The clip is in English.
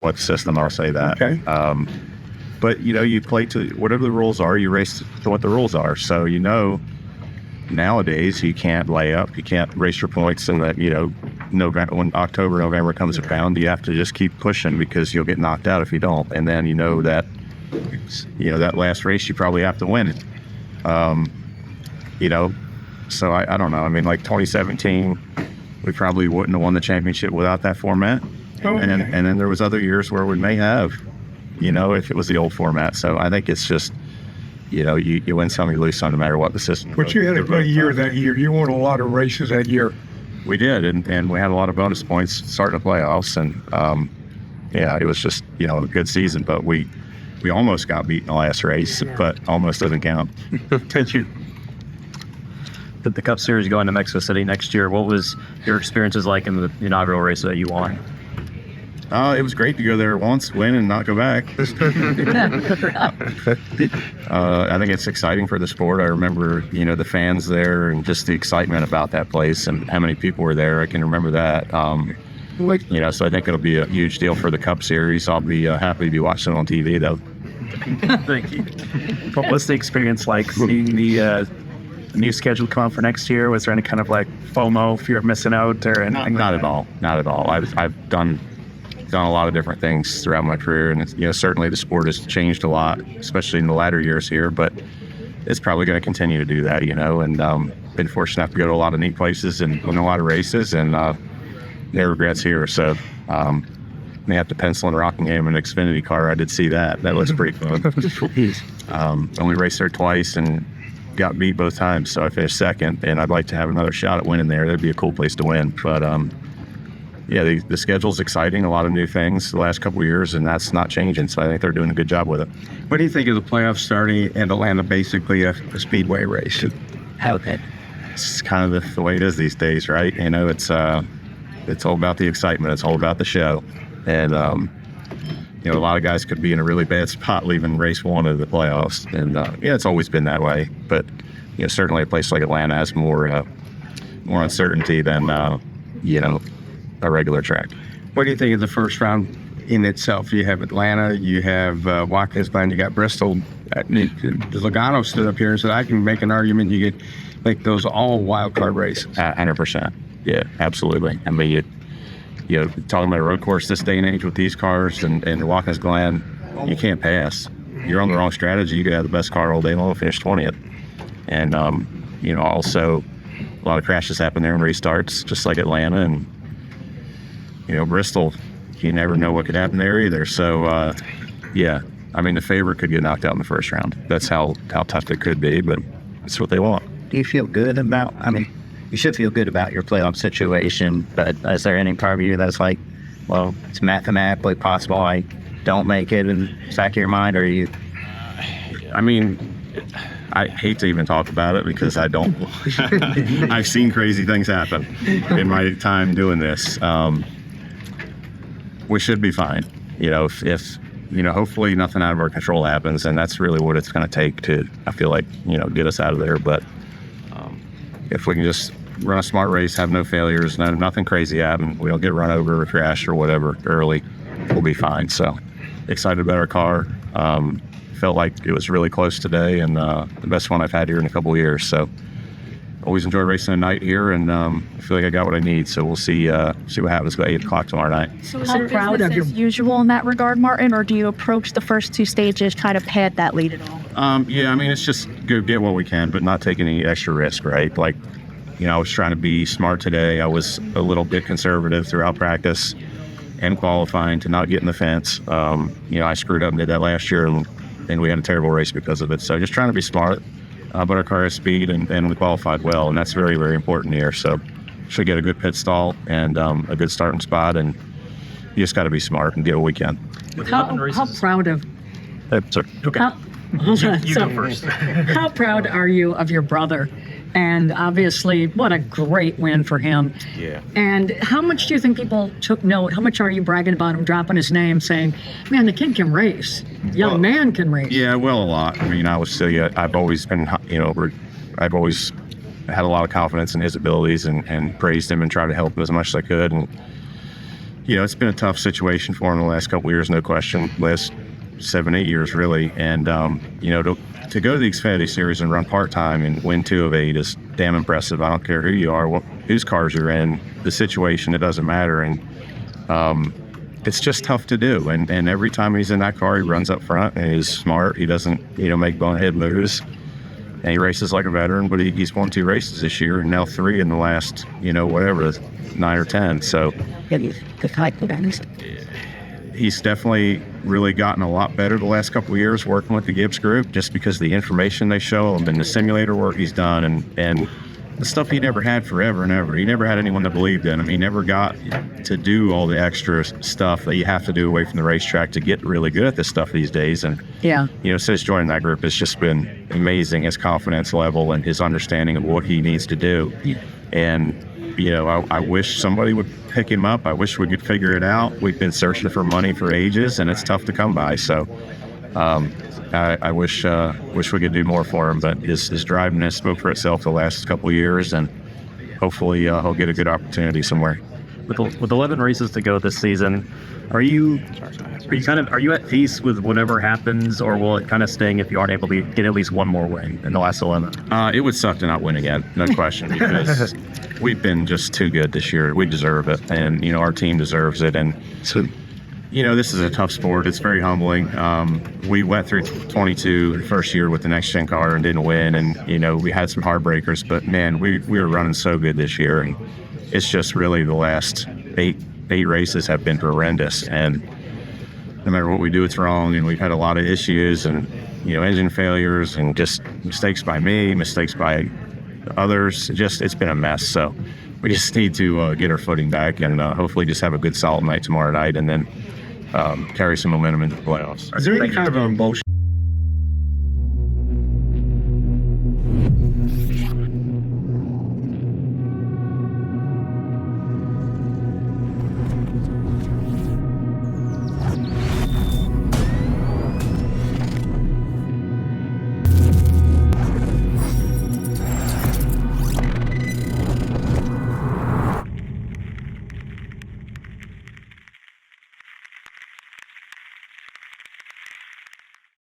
what system. I'll say that. Okay. But you play to whatever the rules are. You race to what the rules are. So nowadays you can't lay up. You can't race your points, and that November, when November comes around, you have to just keep pushing because you'll get knocked out if you don't. And then that that last race you probably have to win it. So I don't know. I mean, like 2017, we probably wouldn't have won the championship without that format. And then there was other years where we may have, if it was the old format. So I think it's just, you win some, you lose some, no matter what the system. But you had a good year that year. You won a lot of races that year. We did, and we had a lot of bonus points starting the playoffs. And, it was just, a good season. But we almost got beat in the last race, but almost doesn't count. Thank you. The Cup Series going to Mexico City next year. What was your experiences like in the inaugural race that you won? It was great to go there once, win, and not go back. I think it's exciting for the sport. I remember, the fans there and just the excitement about that place and how many people were there. I can remember that. So I think it'll be a huge deal for the Cup Series. I'll be happy to be watching it on TV, though. Thank you. What's the experience like seeing the new schedule come out for next year? Was there any kind of like FOMO, fear of missing out, or anything? Not at all. Not at all. I've done a lot of different things throughout my career, and certainly the sport has changed a lot, especially in the latter years here. But it's probably going to continue to do that, and been fortunate enough to go to a lot of neat places and win a lot of races, and no regrets here. So they have to pencil in Rockingham an Xfinity car. I did see that. That was pretty fun. Only raced there twice and got beat both times, so I finished second, and I'd like to have another shot at winning there. That'd be a cool place to win. But the schedule's exciting, a lot of new things the last couple of years, and that's not changing, so I think they're doing a good job with it. What do you think of the playoffs starting in Atlanta, basically a speedway race? It's kind of the way it is these days, right? It's all about the excitement. It's all about the show. And a lot of guys could be in a really bad spot leaving race one of the playoffs, and it's always been that way. But certainly a place like Atlanta has more uncertainty than a regular track. What do you think of the first round in itself? You have Atlanta, you have Watkins, you got Bristol. Logano stood up here and said, I can make an argument you could make those all wild card races. 100%. Yeah, absolutely. I mean, talking about a road course this day and age with these cars and Watkins Glen, you can't pass. You're on the wrong strategy. You could have the best car all day long, finish 20th. And, also a lot of crashes happen there in restarts, just like Atlanta. And, Bristol, you never know what could happen there either. So, I mean, the favorite could get knocked out in the first round. That's how tough it could be, but it's what they want. Do you feel good about, you should feel good about your playoff situation, but is there any part of you that's like, well, it's mathematically possible I don't make it in the back of your mind, or you? I mean, I hate to even talk about it because I don't. I've seen crazy things happen in my time doing this. We should be fine. If hopefully nothing out of our control happens, and that's really what it's going to take to, I feel like, get us out of there. But if we can just run a smart race, have no failures, nothing crazy happen, we don't get run over or crashed or whatever early, we'll be fine. So excited about our car. Felt like it was really close today, and the best one I've had here in a couple of years. So always enjoy racing at night here, and I feel like I got what I need. So we'll see what happens at 8 o'clock tomorrow night. So is it proud of as usual in that regard, Martin, or do you approach the first two stages kind of pad that lead at all? It's just go get what we can, but not take any extra risk, right? Like, I was trying to be smart today. I was a little bit conservative throughout practice and qualifying to not get in the fence. I screwed up and did that last year, and we had a terrible race because of it. So just trying to be smart, but our car has speed, and we qualified well, and that's very, very important here. So should get a good pit stall and a good starting spot, and you just got to be smart and get what we can. How proud of? Sorry. Okay. You go first. How proud are you of your brother? And obviously, what a great win for him. Yeah. And how much do you think people took note? How much are you bragging about him, dropping his name, saying, man, the kid can race. Young man can race. Yeah, well, a lot. I mean, I've always been, I've always had a lot of confidence in his abilities and praised him and tried to help him as much as I could. And, it's been a tough situation for him the last couple of years, no question. Last 7-8 years, really. And to go to the Xfinity Series and run part-time and win 2 of 8 is damn impressive. I don't care who you are, whose cars you're in, the situation, it doesn't matter. And it's just tough to do. And every time he's in that car, he runs up front and he's smart. He doesn't, make bonehead moves. And he races like a veteran, but he's won 2 races this year and now 3 in the last, 9 or 10. So he's definitely really gotten a lot better the last couple of years working with the Gibbs group, just because of the information they show him and the simulator work he's done and the stuff he never had forever and ever. He never had anyone that believed in him. He never got to do all the extra stuff that you have to do away from the racetrack to get really good at this stuff these days. And since joining that group, it's just been amazing, his confidence level and his understanding of what he needs to do. And I wish somebody would pick him up. I wish we could figure it out. We've been searching for money for ages, and it's tough to come by. So I wish we could do more for him. But his driving has spoke for itself the last couple of years, and hopefully he'll get a good opportunity somewhere. With 11 races to go this season, are you at peace with whatever happens, or will it kind of sting if you aren't able to get at least one more win in the last 11? It would suck to not win again, no question, because we've been just too good this year. We deserve it, and our team deserves it. And so, this is a tough sport. It's very humbling. We went through 22 the first year with the next gen car and didn't win, and we had some heartbreakers. But man, we were running so good this year, and it's just really the last eight races have been horrendous. And no matter what we do, it's wrong. And we've had a lot of issues and, engine failures and just mistakes by me, mistakes by others. It's been a mess. So we just need to get our footing back and hopefully just have a good solid night tomorrow night and then carry some momentum into the playoffs. Is there any kind of emotion